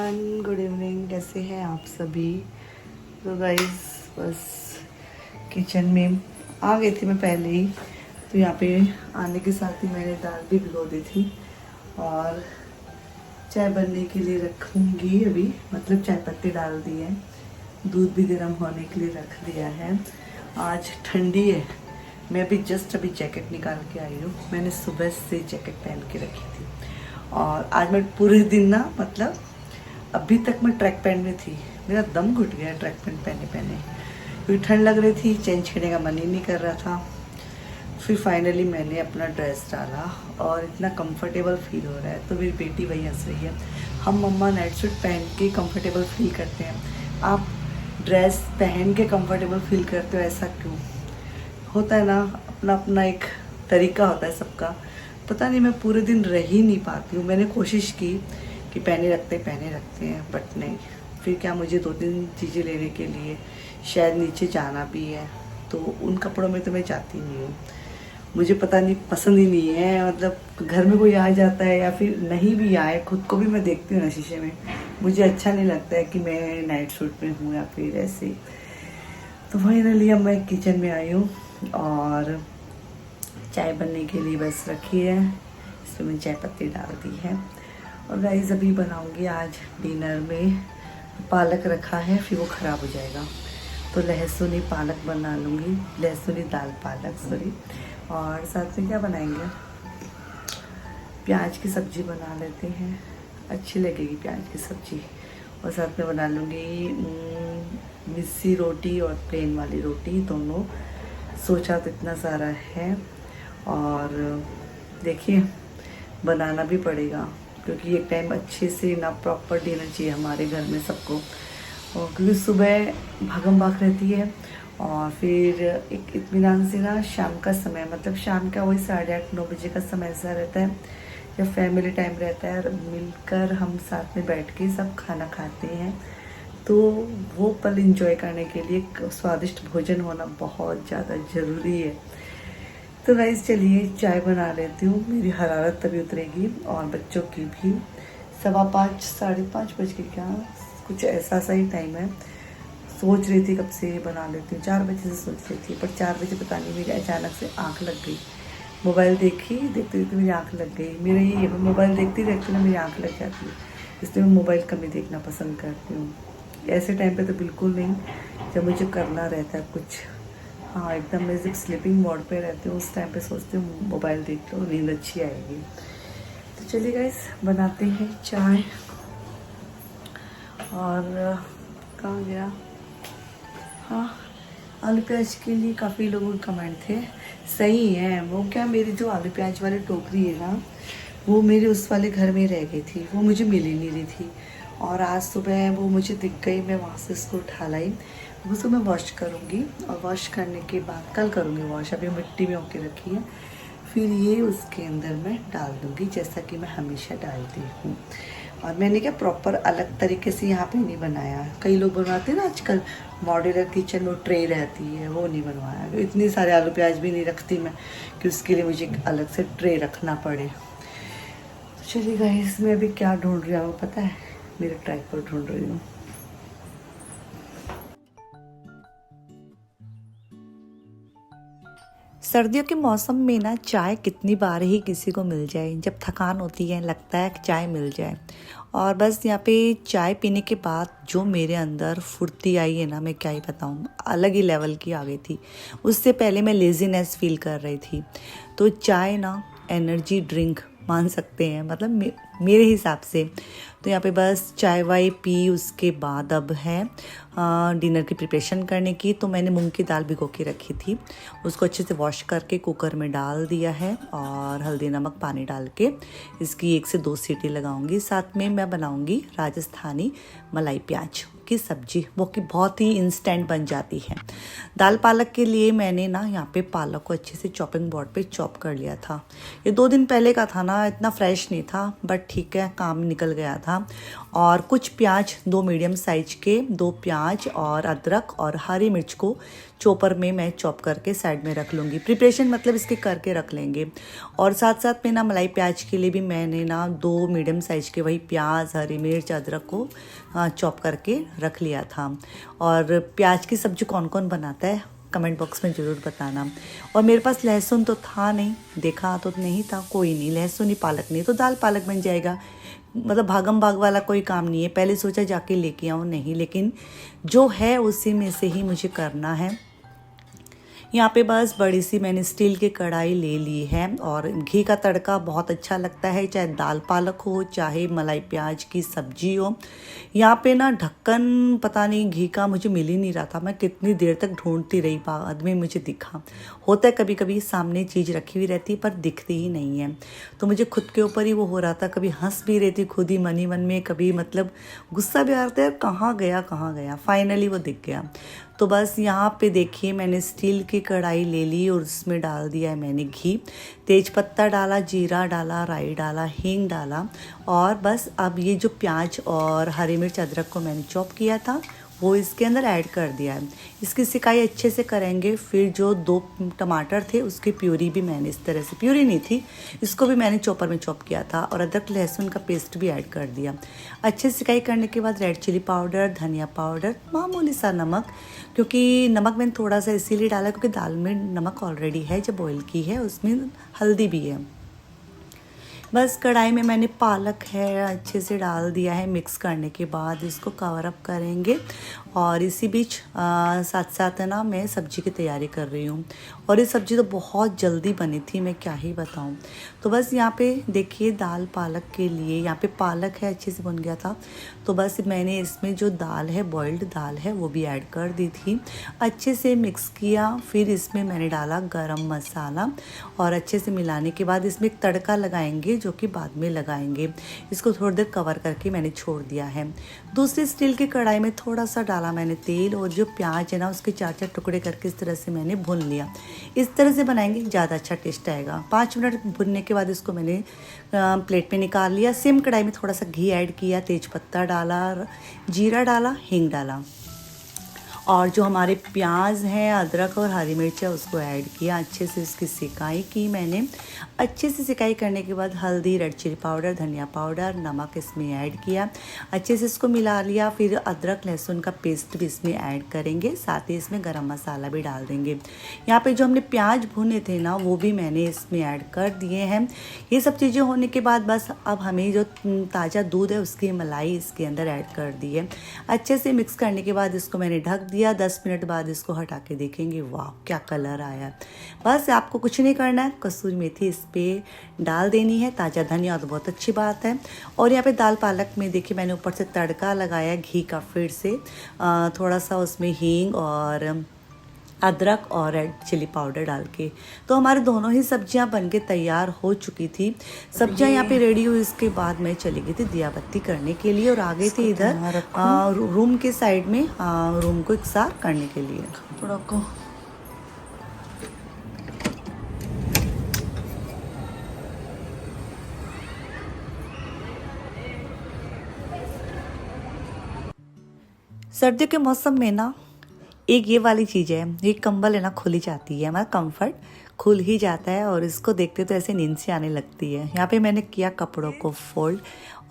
Everyone, good evening. कैसे हैं आप सभी? तो गाइस बस किचन में आ गई थी मैं पहले ही। तो यहाँ पे आने के साथ ही मैंने दाल भी भिगो दी थी और चाय बनने के लिए रखूँगी अभी, मतलब चाय पत्ती डाल दी है, दूध भी गर्म होने के लिए रख दिया है। आज ठंडी है, मैं अभी जस्ट अभी जैकेट निकाल के आई हूँ। मैंने सुबह से जैकेट पहन के रखी थी और आज मैं पूरे दिन ना, मतलब अभी तक मैं ट्रैक पैंट में थी। मेरा दम घुट गया ट्रैक पैंट पहने पहने, क्योंकि ठंड लग रही थी, चेंज करने का मन ही नहीं कर रहा था। फिर फाइनली मैंने अपना ड्रेस डाला और इतना कंफर्टेबल फील हो रहा है। तो मेरी बेटी वही हंस रही है, हम मम्मा नाइट सूट पहन के कंफर्टेबल फील करते हैं, आप ड्रेस पहन के कंफर्टेबल फील करते हो, ऐसा क्यों? होता है ना, अपना अपना एक तरीका होता है सबका। पता नहीं, मैं पूरे दिन रह ही नहीं पाती हूँ। मैंने कोशिश की कि पहने रखते हैं, बट नहीं। फिर क्या, मुझे 2-3 चीज़ें लेने के लिए शायद नीचे जाना भी है, तो उन कपड़ों में तो मैं जाती नहीं हूँ। मुझे पता नहीं, पसंद ही नहीं है। मतलब घर में कोई आ जाता है या फिर नहीं भी आए, खुद को भी मैं देखती हूँ ना शीशे में, मुझे अच्छा नहीं लगता है कि मैं नाइट सूट में हूँ या फिर ऐसे। तो फाइनली अब मैं किचन में आई हूँ और चाय बनने के लिए बस रखी है, इसमें मैंने चाय पत्ती डाल दी है। और गाइस अभी बनाऊंगी आज डिनर में, पालक रखा है, फिर वो ख़राब हो जाएगा, तो लहसुनी पालक बना लूँगी, लहसुनी दाल पालक सॉरी। और साथ में क्या बनाएंगे, प्याज की सब्ज़ी बना लेते हैं, अच्छी लगेगी प्याज की सब्ज़ी। और साथ में बना लूँगी मिस्सी रोटी और प्लेन वाली रोटी, दोनों। सोचा तो इतना सारा है और देखिए बनाना भी पड़ेगा, क्योंकि एक टाइम अच्छे से ना प्रॉपर डिनर चाहिए हमारे घर में सबको। और क्योंकि सुबह भागम भाग रहती है और फिर एक इत्मीनान से ना शाम का समय, मतलब शाम का वही 8:30-9 बजे का समय ऐसा रहता है, जब फैमिली टाइम रहता है, मिलकर हम साथ में बैठ के सब खाना खाते हैं। तो वो पल एंजॉय करने के लिए स्वादिष्ट भोजन होना बहुत ज़्यादा ज़रूरी है। तो गाइस चलिए चाय बना लेती हूँ, मेरी हरारत तभी उतरेगी और बच्चों की भी। 5:15 5:30 बज के क्या, कुछ ऐसा सा ही टाइम है। सोच रही थी कब से बना लेती हूँ, 4 बजे से सोच रही थी, पर 4 बजे पता नहीं मेरी अचानक से आँख लग गई। मोबाइल देखते देखते मेरी आँख लग गई। मेरा ये मोबाइल देखती देखती ना मेरी आँख लग जाती है, इसलिए मैं मोबाइल कम ही देखना पसंद करती हूँ। ऐसे टाइम पे तो बिल्कुल नहीं, जब मुझे करना रहता है कुछ। हाँ एकदम, मैं जब स्लीपिंग मोड पे रहती हूँ उस टाइम पे सोचती हूँ मोबाइल देख लो, नींद अच्छी आएगी। तो चलिए गाइस बनाते हैं चाय। और कहाँ गया, हाँ आलू प्याज के लिए काफ़ी लोगों के कमेंट थे, सही है। वो क्या, मेरी जो आलू प्याज वाली टोकरी है ना, वो मेरे उस वाले घर में रह गई थी, वो मुझे मिल ही नहीं रही थी। और आज सुबह वो मुझे दिख गई, मैं वहाँ से इसको उठा लाई। उसको मैं वॉश करूँगी और वॉश करने के बाद कल करूँगी वॉश, अभी मिट्टी में होके रखी है। फिर ये उसके अंदर मैं डाल दूँगी, जैसा कि मैं हमेशा डालती हूँ। और मैंने क्या प्रॉपर अलग तरीके से यहाँ पे नहीं बनाया, कई लोग बनवाते हैं ना आजकल मॉड्यूलर किचन में ट्रे रहती है, वो नहीं बनवाया। इतने सारे आलू प्याज भी नहीं रखती मैं कि उसके लिए मुझे अलग से ट्रे रखना पड़े। तो चलिए गाइस, मैं अभी क्या ढूंढ रही हूँ पता है, मेरे ट्राइपॉड ढूंढ रही हूँ। सर्दियों के मौसम में ना चाय कितनी बार ही किसी को मिल जाए, जब थकान होती है लगता है कि चाय मिल जाए। और बस यहाँ पे चाय पीने के बाद जो मेरे अंदर फुर्ती आई है ना, मैं क्या ही बताऊँ, अलग ही लेवल की आ गई थी। उससे पहले मैं लेज़ीनेस फील कर रही थी। तो चाय ना एनर्जी ड्रिंक मान सकते हैं, मतलब मेरे हिसाब से। तो यहाँ पे बस चाय वाय पी, उसके बाद अब है डिनर की प्रिपरेशन करने की। तो मैंने मूंग की दाल भिगो के रखी थी, उसको अच्छे से वॉश करके कुकर में डाल दिया है और हल्दी नमक पानी डाल के इसकी 1 से 2 सीटी लगाऊंगी। साथ में मैं बनाऊंगी राजस्थानी मलाई प्याज की सब्जी, वो कि बहुत ही इंस्टेंट बन जाती है। दाल पालक के लिए मैंने ना यहाँ पे पालक को अच्छे से चॉपिंग बोर्ड पे चॉप कर लिया था। ये 2 दिन पहले का था ना, इतना फ्रेश नहीं था, बट ठीक है, काम निकल गया था। और कुछ प्याज, 2 मीडियम साइज के 2 प्याज और अदरक और हरी मिर्च को चॉपर में मैं चॉप करके साइड में रख लूँगी। प्रिपरेशन मतलब इसके करके रख लेंगे। और साथ साथ में ना मलाई प्याज के लिए भी मैंने ना 2 मीडियम साइज़ के वही प्याज, हरी मिर्च, अदरक को चॉप करके रख लिया था। और प्याज की सब्ज़ी कौन कौन बनाता है कमेंट बॉक्स में ज़रूर बताना। और मेरे पास लहसुन तो था नहीं, देखा तो नहीं था, कोई नहीं, लहसुन ही पालक नहीं तो दाल पालक बन जाएगा। मतलब भागम भाग वाला कोई काम नहीं है। पहले सोचा जाके लेके आऊँ, नहीं, लेकिन जो है उसी में से ही मुझे करना है। यहाँ पे बस बड़ी सी मैंने स्टील की कढ़ाई ले ली है और घी का तड़का बहुत अच्छा लगता है, चाहे दाल पालक हो चाहे मलाई प्याज की सब्जी हो। यहाँ पे ना ढक्कन पता नहीं घी का मुझे मिल ही नहीं रहा था, मैं कितनी देर तक ढूंढती रही, बाद में मुझे दिखा। होता है कभी कभी सामने चीज़ रखी हुई रहती है पर दिखती ही नहीं है, तो मुझे खुद के ऊपर ही वो हो रहा था। कभी हंस भी रही थी खुद ही मन ही मन में, कभी मतलब गुस्सा भी आ रहा था, कहाँ गया। फाइनली वो दिख गया। तो बस यहाँ पे देखिए मैंने स्टील की कढ़ाई ले ली और उसमें डाल दिया है मैंने घी, तेज पत्ता डाला, जीरा डाला, राई डाला, हींग डाला। और बस अब ये जो प्याज और हरी मिर्च अदरक को मैंने चॉप किया था वो इसके अंदर ऐड कर दिया है। इसकी सिकाई अच्छे से करेंगे। फिर जो 2 टमाटर थे उसकी प्यूरी भी मैंने इस तरह से, प्यूरी नहीं थी, इसको भी मैंने चॉपर में चॉप किया था और अदरक लहसुन का पेस्ट भी ऐड कर दिया। अच्छे से सिकाई करने के बाद रेड चिली पाउडर, धनिया पाउडर, मामूली सा नमक, क्योंकि नमक मैंने थोड़ा सा इसीलिए डाला क्योंकि दाल में नमक ऑलरेडी है, जब बॉईल की है उसमें हल्दी भी है। बस कढ़ाई में मैंने पालक है अच्छे से डाल दिया है। मिक्स करने के बाद इसको कवर अप करेंगे और इसी बीच साथ साथ है ना मैं सब्ज़ी की तैयारी कर रही हूँ। और ये सब्ज़ी तो बहुत जल्दी बनी थी, मैं क्या ही बताऊँ। तो बस यहाँ पे देखिए दाल पालक के लिए यहाँ पे पालक है अच्छे से बन गया था, तो बस मैंने इसमें जो दाल है, बॉइल्ड दाल है, वो भी ऐड कर दी थी। अच्छे से मिक्स किया, फिर इसमें मैंने डाला गरम मसाला और अच्छे से मिलाने के बाद इसमें एक तड़का लगाएंगे जो कि बाद में लगाएंगे। इसको थोड़ी देर कवर करके मैंने छोड़ दिया है। दूसरी स्टील की कढ़ाई में थोड़ा सा डाला मैंने तेल और जो प्याज है ना उसके 4-4 टुकड़े करके इस तरह से मैंने भून लिया। इस तरह से बनाएंगे ज़्यादा अच्छा टेस्ट आएगा। 5 मिनट भुनने के बाद इसको मैंने प्लेट में निकाल लिया। सेम कढ़ाई में थोड़ा सा घी ऐड किया, तेज पत्ता डाला, जीरा डाला, हींग डाला और जो हमारे प्याज हैं, अदरक और हरी मिर्च है उसको ऐड किया। अच्छे से इसकी सिकाई की मैंने। अच्छे से सिकाई करने के बाद हल्दी, रेड चिली पाउडर, धनिया पाउडर, नमक इसमें ऐड किया। अच्छे से इसको मिला लिया। फिर अदरक लहसुन का पेस्ट भी इसमें ऐड करेंगे, साथ ही इसमें गरम मसाला भी डाल देंगे। यहाँ पे जो हमने प्याज भुने थे ना वो भी मैंने इसमें ऐड कर दिए हैं। ये सब चीज़ें होने के बाद बस अब हमें जो ताज़ा दूध है उसकी मलाई इसके अंदर ऐड कर दी है। अच्छे से मिक्स करने के बाद इसको मैंने ढक दिया। 10 मिनट बाद इसको हटा के देखेंगे, वाह क्या कलर आया। बस आपको कुछ नहीं करना है, कसूरी मेथी इस पे डाल देनी है, ताज़ा धनिया तो बहुत अच्छी बात है। और यहाँ पे दाल पालक में देखिए मैंने ऊपर से तड़का लगाया घी का, फिर से थोड़ा सा उसमें हींग और अदरक और रेड चिली पाउडर डाल के। तो हमारे दोनों ही सब्जियां बनके तैयार हो चुकी थी। सब्जियां यहाँ पे रेडी हुई, इसके बाद मैं चली गई थी दिया बत्ती करने के लिए और आ गई थी इधर रूम के साइड में रूम को इकसार करने के लिए। थोड़ा को सर्दियों के मौसम में ना एक ये वाली चीज़ है, ये कंबल है ना खुल ही जाती है, हमारा कंफर्ट खुल ही जाता है और इसको देखते तो ऐसे नींद से आने लगती है। यहाँ पे मैंने किया कपड़ों को फोल्ड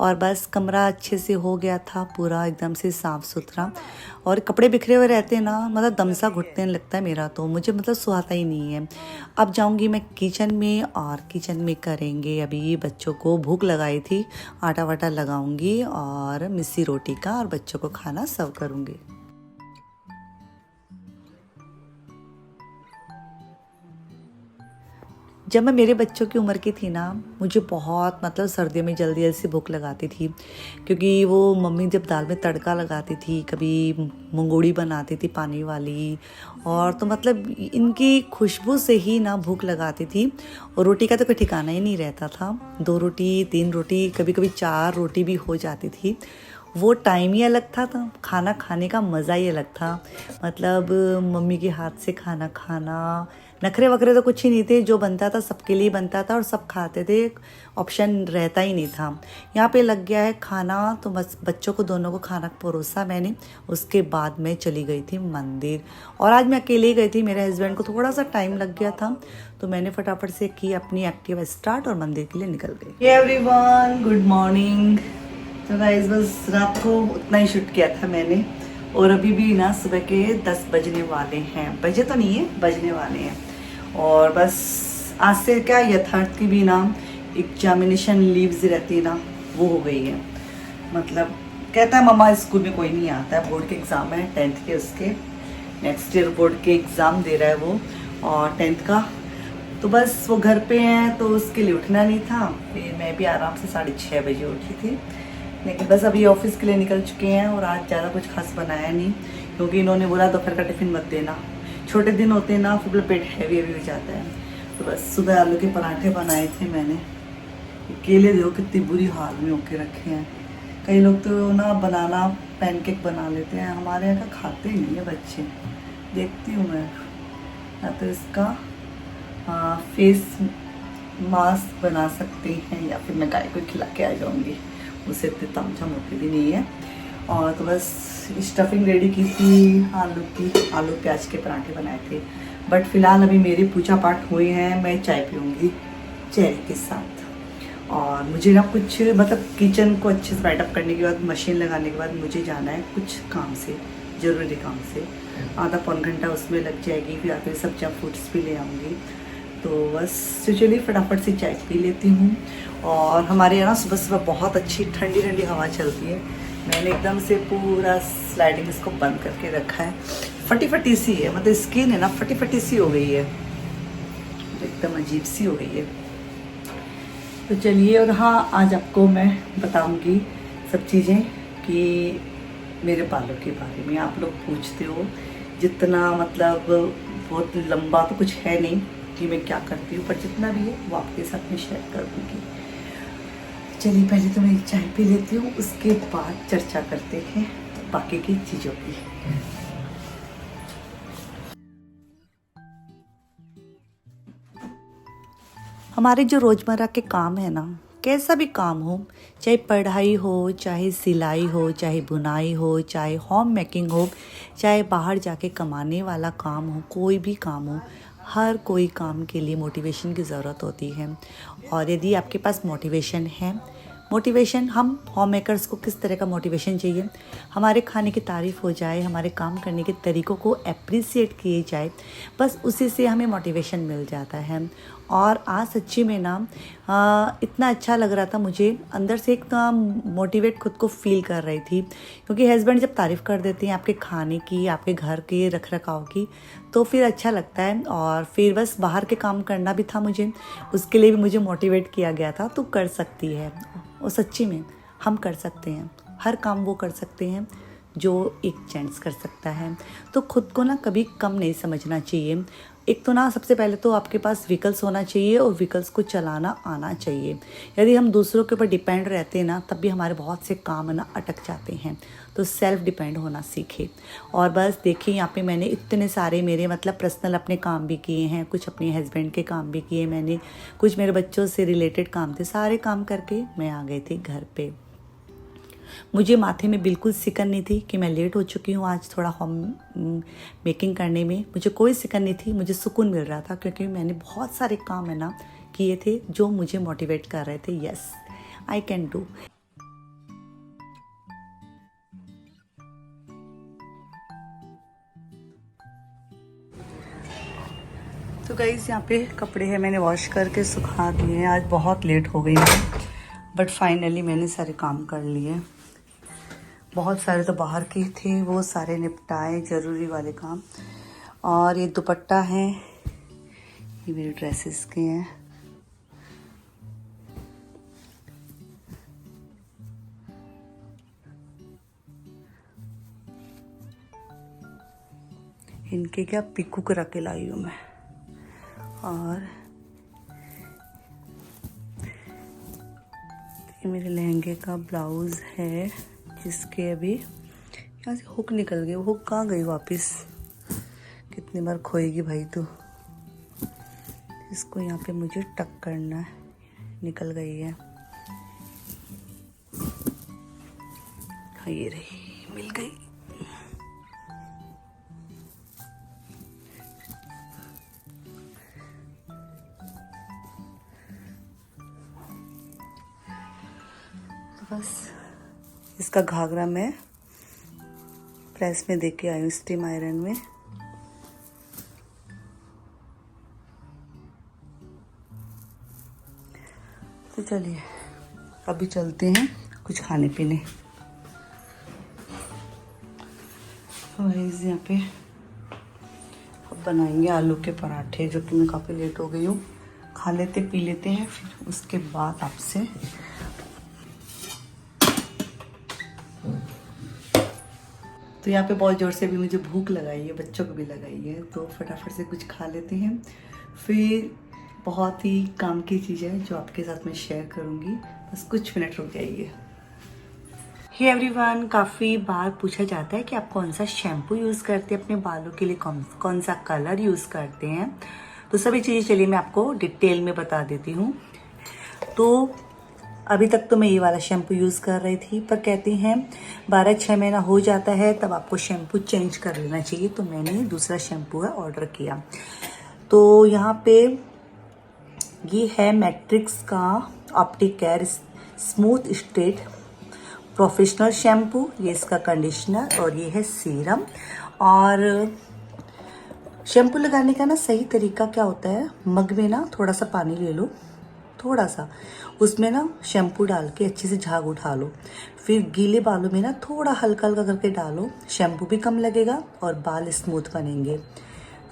और बस कमरा अच्छे से हो गया था पूरा एकदम से साफ़ सुथरा। और कपड़े बिखरे हुए रहते हैं ना, मतलब दम सा घुटने लगता है मेरा, तो मुझे मतलब सुहाता ही नहीं है। अब जाऊँगी मैं किचन में और किचन में करेंगे, अभी बच्चों को भूख लगाई थी, आटा वाटा लगाऊंगी और मिस्सी रोटी का और बच्चों को खाना सर्व करूँगी। जब मैं मेरे बच्चों की उम्र की थी ना, मुझे बहुत मतलब सर्दियों में जल्दी जल्दी से भूख लगाती थी, क्योंकि वो मम्मी जब दाल में तड़का लगाती थी, कभी मंगोड़ी बनाती थी पानी वाली, और तो मतलब इनकी खुशबू से ही ना भूख लगाती थी। और रोटी का तो कोई ठिकाना ही नहीं रहता था, 2 रोटी 3 रोटी कभी कभी 4 रोटी भी हो जाती थी। वो टाइम ही अलग था, तो खाना खाने का मज़ा ही अलग था। मतलब मम्मी के हाथ से खाना खाना, नखरे वखरे तो कुछ ही नहीं थे, जो बनता था सबके लिए बनता था और सब खाते थे, ऑप्शन रहता ही नहीं था। यहाँ पे लग गया है खाना, तो बस बच्चों को दोनों को खाना परोसा मैंने। उसके बाद मैं चली गई थी मंदिर, और आज मैं अकेले ही गई थी, मेरे हस्बैंड को थोड़ा सा टाइम लग गया था, तो मैंने फटाफट से की अपनी एक्टिवा स्टार्ट और मंदिर के लिए निकल गई। Everyone good morning. तो गाइस बस रात को उतना ही शूट किया था मैंने, और अभी भी ना सुबह के 10 बजने वाले हैं, बजे तो नहीं है, बजने वाले हैं। और बस आज से क्या यथार्थ की भी ना एग्जामिनेशन लीव्स रहती ना, वो हो गई है। मतलब कहता है मम्मा स्कूल में कोई नहीं आता है, बोर्ड के एग्ज़ाम है 10th के, उसके नेक्स्ट ईयर बोर्ड के एग्ज़ाम दे रहा है वो, और 10th का। तो बस वो घर पे हैं, तो उसके लिए उठना नहीं था, फिर मैं भी आराम से 6:30 बजे उठी थी। लेकिन बस अभी ऑफिस के लिए निकल चुके हैं, और आज ज़्यादा कुछ खास बनाया नहीं, क्योंकि इन्होंने बोला दोपहर का टिफ़िन मत देना, छोटे दिन होते हैं ना, फिर पेट हैवी हो जाता है। तो बस सुबह आलू के पराठे बनाए थे मैंने। केले देखो कितनी बुरी हाल में होके रखे हैं। कई लोग तो ना बनाना पैनकेक बना लेते हैं, हमारे यहाँ का खाते ही नहीं है बच्चे। देखती हूँ मैं, या तो इसका फेस मास्क बना सकते हैं, या फिर मैं गाय को खिला के आ जाऊँगी, उससे इतनी तामझाम होती भी नहीं है। और तो बस स्टफिंग रेडी की थी, आलू प्याज के पराठे बनाए थे। बट फिलहाल अभी मेरी पूजा पाठ हुए हैं, मैं चाय पीऊँगी चेरी के साथ। और मुझे ना कुछ मतलब किचन को अच्छे से सेटअप करने के बाद, मशीन लगाने के बाद मुझे जाना है कुछ काम से, ज़रूरी काम से, आधा पौन घंटा उसमें लग जाएगी। फिर आकर सब्जियाँ फ्रूट्स भी ले आऊँगी। तो बस चलिए फटाफट से चाय पी लेती हूँ। और हमारे यहाँ सुबह सुबह बहुत अच्छी ठंडी ठंडी हवा चलती है। मैंने एकदम से पूरा स्लाइडिंग इसको बंद करके रखा है, फटी फटी सी है, मतलब स्किन है ना फटी फटी सी हो गई है, एकदम अजीब सी हो गई है। तो चलिए, और हाँ आज आपको मैं बताऊंगी सब चीज़ें कि मेरे बालों के बारे में। आप लोग पूछते हो, जितना मतलब बहुत लंबा तो कुछ है नहीं कि मैं क्या करती हूँ, पर जितना भी है वो आपके साथ में शेयर कर दूँगी। चलिए पहले तो मैं चाय पी लेती हूँ, उसके बाद चर्चा करते हैं बाकी की चीज़ों की। हमारे जो रोज़मर्रा के काम है ना, कैसा भी काम हो, चाहे पढ़ाई हो, चाहे सिलाई हो, चाहे बुनाई हो, चाहे होम मेकिंग हो, चाहे बाहर जाके कमाने वाला काम हो, कोई भी काम हो, हर कोई काम के लिए मोटिवेशन की ज़रूरत होती है। और यदि आपके पास मोटिवेशन है, मोटिवेशन हम होम मेकर्स को किस तरह का मोटिवेशन चाहिए, हमारे खाने की तारीफ़ हो जाए, हमारे काम करने के तरीक़ों को अप्रिसिएट किए जाए, बस उसी से हमें मोटिवेशन मिल जाता है। और आज सच्ची में ना इतना अच्छा लग रहा था मुझे, अंदर से एक मोटिवेट खुद को फील कर रही थी, क्योंकि हस्बैंड जब तारीफ़ कर देते हैं आपके खाने की, आपके घर के रख रखाव की, तो फिर अच्छा लगता है। और फिर बस बाहर के काम करना भी था मुझे, उसके लिए भी मुझे मोटिवेट किया गया था, तो कर सकती है। और सच्ची में हम कर सकते हैं, हर काम वो कर सकते हैं जो एक जेंट्स कर सकता है। तो खुद को ना कभी कम नहीं समझना चाहिए। एक तो ना सबसे पहले तो आपके पास व्हीकल्स होना चाहिए, और व्हीकल्स को चलाना आना चाहिए। यदि हम दूसरों के ऊपर डिपेंड रहते हैं ना, तब भी हमारे बहुत से काम ना अटक जाते हैं। तो सेल्फ डिपेंड होना सीखे। और बस देखिए, यहाँ पे मैंने इतने सारे मेरे मतलब पर्सनल अपने काम भी किए हैं, कुछ अपने हस्बैंड के काम भी किए मैंने, कुछ मेरे बच्चों से रिलेटेड काम थे, सारे काम करके मैं आ गई थी घर पे। मुझे माथे में बिल्कुल सिकन नहीं थी कि मैं लेट हो चुकी हूँ आज थोड़ा होम मेकिंग करने में, मुझे कोई सिकन नहीं थी, मुझे सुकून मिल रहा था, क्योंकि मैंने बहुत सारे काम है ना किए थे जो मुझे मोटिवेट कर रहे थे। Yes, I can do. तो गाइस यहाँ पे कपड़े हैं, मैंने वॉश करके सुखा दिए हैं, आज बहुत लेट हो गई है, बट फाइनली मैंने सारे काम कर लिए। बहुत सारे तो बाहर के थे, वो सारे निपटाए ज़रूरी वाले काम। और ये दुपट्टा है, ये मेरे ड्रेसेस के हैं। इनके क्या पिकू करा के लाई हूँ मैं। और ये मेरे लहंगे का ब्लाउज़ है, इसके अभी यहाँ से हुक निकल गई, वो हुक कहाँ गई वापस, कितनी बार खोएगी भाई तू। इसको यहाँ पे मुझे टक करना है, निकल गई है। हाँ ये रही, मिल गई। तो बस इसका घाघरा मैं प्रेस में दे के आई हूँ, स्टीम आयरन में। तो चलिए अभी चलते हैं कुछ खाने पीने। गाइस यहाँ पे अब बनाएंगे आलू के पराठे, जो कि मैं काफ़ी लेट हो गई हूँ। खा लेते पी लेते हैं, फिर उसके बाद आपसे तो यहाँ पे बहुत ज़ोर से भी मुझे भूख लगाई है, बच्चों को भी लगाई है, तो फटाफट से कुछ खा लेते हैं। फिर बहुत ही काम की चीज़ है जो आपके साथ मैं शेयर करूँगी, बस कुछ मिनट रुक जाइए। हे एवरीवन, काफ़ी बार पूछा जाता है कि आप कौन सा शैम्पू यूज़ करते हैं अपने बालों के लिए, कौन सा कलर यूज़ करते हैं। तो सभी चीज़ें चलिए मैं आपको डिटेल में बता देती हूँ। तो अभी तक तो मैं ये वाला शैम्पू यूज़ कर रही थी, पर कहती हैं 12-6 महीना हो जाता है तब आपको शैम्पू चेंज कर लेना चाहिए। तो मैंने दूसरा शैम्पू है ऑर्डर किया। तो यहाँ पे ये है मैट्रिक्स का Opticare smooth straight professional shampoo. ये इसका कंडीशनर और ये है सीरम। और शैम्पू लगाने का ना सही तरीका क्या होता है, मग में ना थोड़ा सा पानी ले लो, थोड़ा सा उसमें ना शैम्पू डाल के अच्छे से झाग उठा लो। फिर गीले बालों में ना थोड़ा हल्का हल्का करके डालो, शैम्पू भी कम लगेगा और बाल स्मूथ बनेंगे।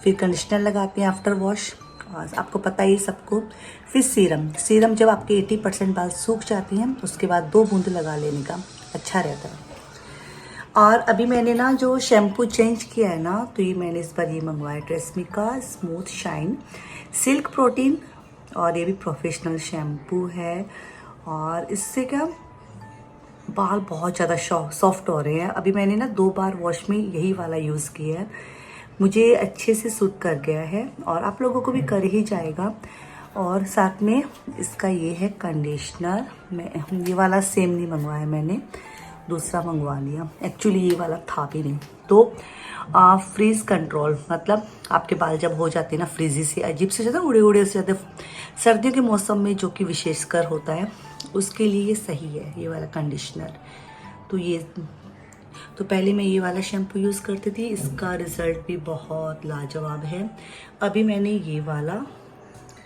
फिर कंडीशनर लगाते हैं आफ्टर वॉश, आपको पता ही सबको। फिर सीरम जब आपके 80% बाल सूख जाती हैं उसके बाद 2 बूंद लगा लेने का, अच्छा रहता है। और अभी मैंने ना जो शैम्पू चेंज किया है ना, तो ये मैंने इस बार ये मंगवाया ट्रेस्मी का स्मूथ शाइन सिल्क प्रोटीन, और ये भी प्रोफेशनल शैम्पू है। और इससे क्या बाल बहुत ज़्यादा सॉफ्ट हो रहे हैं। अभी मैंने ना 2 बार वॉश में यही वाला यूज़ किया है, मुझे अच्छे से सूट कर गया है और आप लोगों को भी कर ही जाएगा। और साथ में इसका ये है कंडीशनर, मैं ये वाला सेम नहीं मंगवाया, मैंने दूसरा मंगवा लिया। एक्चुअली ये वाला था भी नहीं। तो फ्रीज कंट्रोल, मतलब आपके बाल जब हो जाते हैं ना फ्रीजी से, अजीब से ज़्यादा उड़े उड़े से ज़्यादा सर्दियों के मौसम में, जो कि विशेषकर होता है, उसके लिए ये सही है ये वाला कंडीशनर। तो पहले मैं ये वाला शैम्पू यूज़ करती थी, इसका रिज़ल्ट भी बहुत लाजवाब है। अभी मैंने ये वाला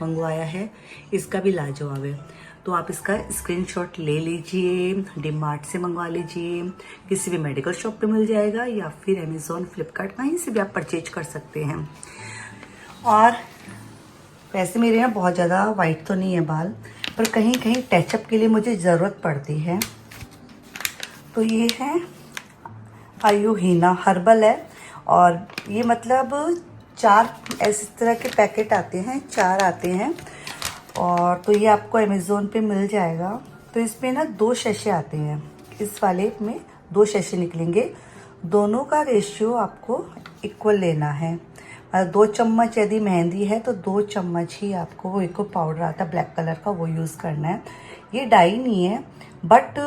मंगवाया है, इसका भी लाजवाब है। तो आप इसका स्क्रीनशॉट ले लीजिए, डीमार्ट से मंगवा लीजिए, किसी भी मेडिकल शॉप पे मिल जाएगा, या फिर अमेज़ॉन, फ्लिपकार्ट, कहीं से भी आप परचेज कर सकते हैं। और वैसे मेरे ना बहुत ज़्यादा वाइट तो नहीं है बाल, पर कहीं कहीं टचअप के लिए मुझे ज़रूरत पड़ती है। तो ये है आयुहीना हर्बल है, और ये मतलब 4 इस तरह के पैकेट आते हैं, 4 आते हैं। और तो ये आपको अमेज़ोन पे मिल जाएगा। तो इसमें ना 2 शैशे आते हैं, इस वाले में 2 शैशे निकलेंगे, दोनों का रेशियो आपको इक्वल लेना है। 2 चम्मच यदि मेहंदी है तो 2 चम्मच ही आपको वो एक पाउडर आता है ब्लैक कलर का, वो यूज़ करना है। ये डाई नहीं है, बट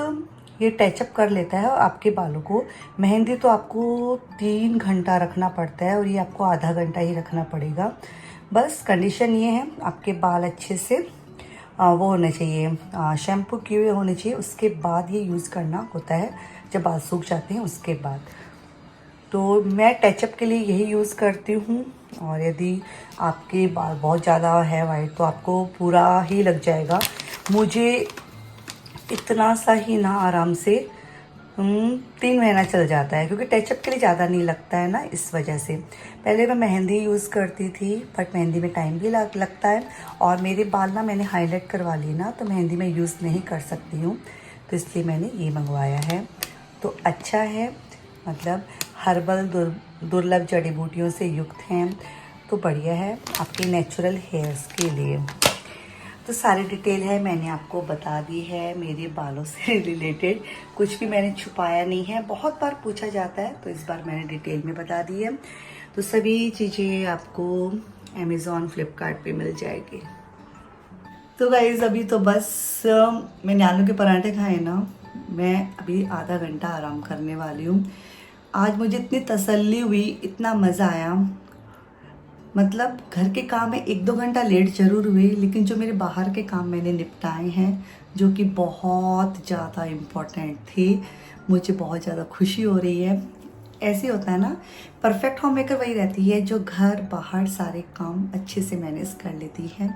ये टचअप कर लेता है आपके बालों को। मेहंदी तो आपको 3 घंटा रखना पड़ता है और ये आपको आधा घंटा ही रखना पड़ेगा। बस कंडीशन ये है, आपके बाल अच्छे से वो होने चाहिए, शैम्पू किए हुए होने चाहिए, उसके बाद ये यूज़ करना होता है, जब बाल सूख जाते हैं उसके बाद। तो मैं टचअप के लिए यही यूज़ करती हूँ। और यदि आपके बाल बहुत ज़्यादा है वाइट तो आपको पूरा ही लग जाएगा। मुझे इतना सा ही ना आराम से 3 महीना चल जाता है, क्योंकि टचअप के लिए ज़्यादा नहीं लगता है ना, इस वजह से। पहले मैं मेहंदी यूज़ करती थी, बट मेहंदी में टाइम भी लगता है, और मेरे बाल ना मैंने हाईलाइट करवा ली ना, तो मेहंदी में यूज़ नहीं कर सकती हूँ, तो इसलिए मैंने ये मंगवाया है। तो अच्छा है, मतलब हर्बल दुर्लभ जड़ी बूटियों से युक्त हैं, तो बढ़िया है आपके नेचुरल हेयर्स के लिए। तो सारी डिटेल है मैंने आपको बता दी है मेरे बालों से रिलेटेड, कुछ भी मैंने छुपाया नहीं है। बहुत बार पूछा जाता है तो इस बार मैंने डिटेल में बता दी है। तो सभी चीज़ें आपको अमेज़ॉन फ्लिपकार्ट पे मिल जाएगी। तो गाइज़ अभी तो बस मैंने आलू के पराठे खाए ना, मैं अभी आधा घंटा आराम करने वाली हूँ। आज मुझे इतनी तसल्ली हुई, इतना मज़ा आया। मतलब घर के काम में 1-2 घंटा लेट ज़रूर हुए, लेकिन जो मेरे बाहर के काम मैंने निपटाए हैं जो कि बहुत ज़्यादा इम्पोर्टेंट थे, मुझे बहुत ज़्यादा खुशी हो रही है। ऐसे होता है ना, परफेक्ट होम मेकर वही रहती है जो घर बाहर सारे काम अच्छे से मैनेज कर लेती है।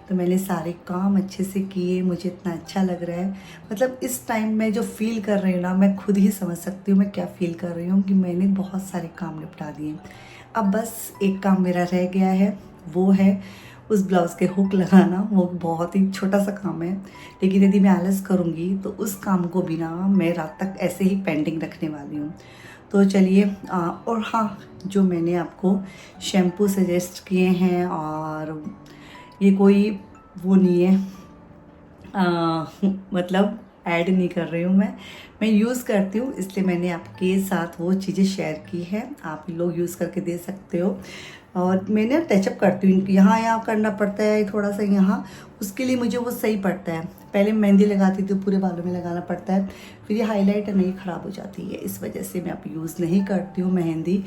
तो मैंने सारे काम अच्छे से किए, मुझे इतना अच्छा लग रहा है। मतलब इस टाइम में जो फील कर रही हूँ ना, मैं खुद ही समझ सकती हूँ मैं क्या फ़ील कर रही हूँ कि मैंने बहुत सारे काम निपटा दिए। अब बस एक काम मेरा रह गया है, वो है उस ब्लाउज़ के हुक लगाना। वो बहुत ही छोटा सा काम है, लेकिन यदि मैं आलस करूँगी तो उस काम को भी ना मैं रात तक ऐसे ही पेंडिंग रखने वाली हूँ। तो चलिए और हाँ, जो मैंने आपको शैम्पू सजेस्ट किए हैं, और ये कोई वो नहीं है मतलब ऐड नहीं कर रही हूँ मैं यूज़ करती हूँ, इसलिए मैंने आपके साथ वो चीज़ें शेयर की है। आप लोग यूज़ करके दे सकते हो। और मैंने टचअप करती हूँ, यहाँ करना पड़ता है थोड़ा सा यहाँ, उसके लिए मुझे वो सही पड़ता है। पहले मेहंदी लगाती थी, पूरे बालों में लगाना पड़ता है, फिर ये हाईलाइटर नहीं ख़राब हो जाती है, इस वजह से मैं अब यूज़ नहीं करती हूँ मेहंदी।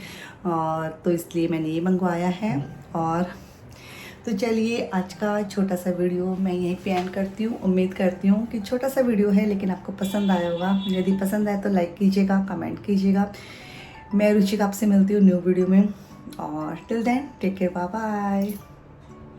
और तो इसलिए मैंने ये मंगवाया है। और तो चलिए आज का छोटा सा वीडियो मैं यहीं पे एंड करती हूँ। उम्मीद करती हूँ कि छोटा सा वीडियो है लेकिन आपको पसंद आया होगा। यदि पसंद आए तो लाइक कीजिएगा, कमेंट कीजिएगा। मैं रुचिका आपसे मिलती हूँ न्यू वीडियो में, और till then take care, bye bye.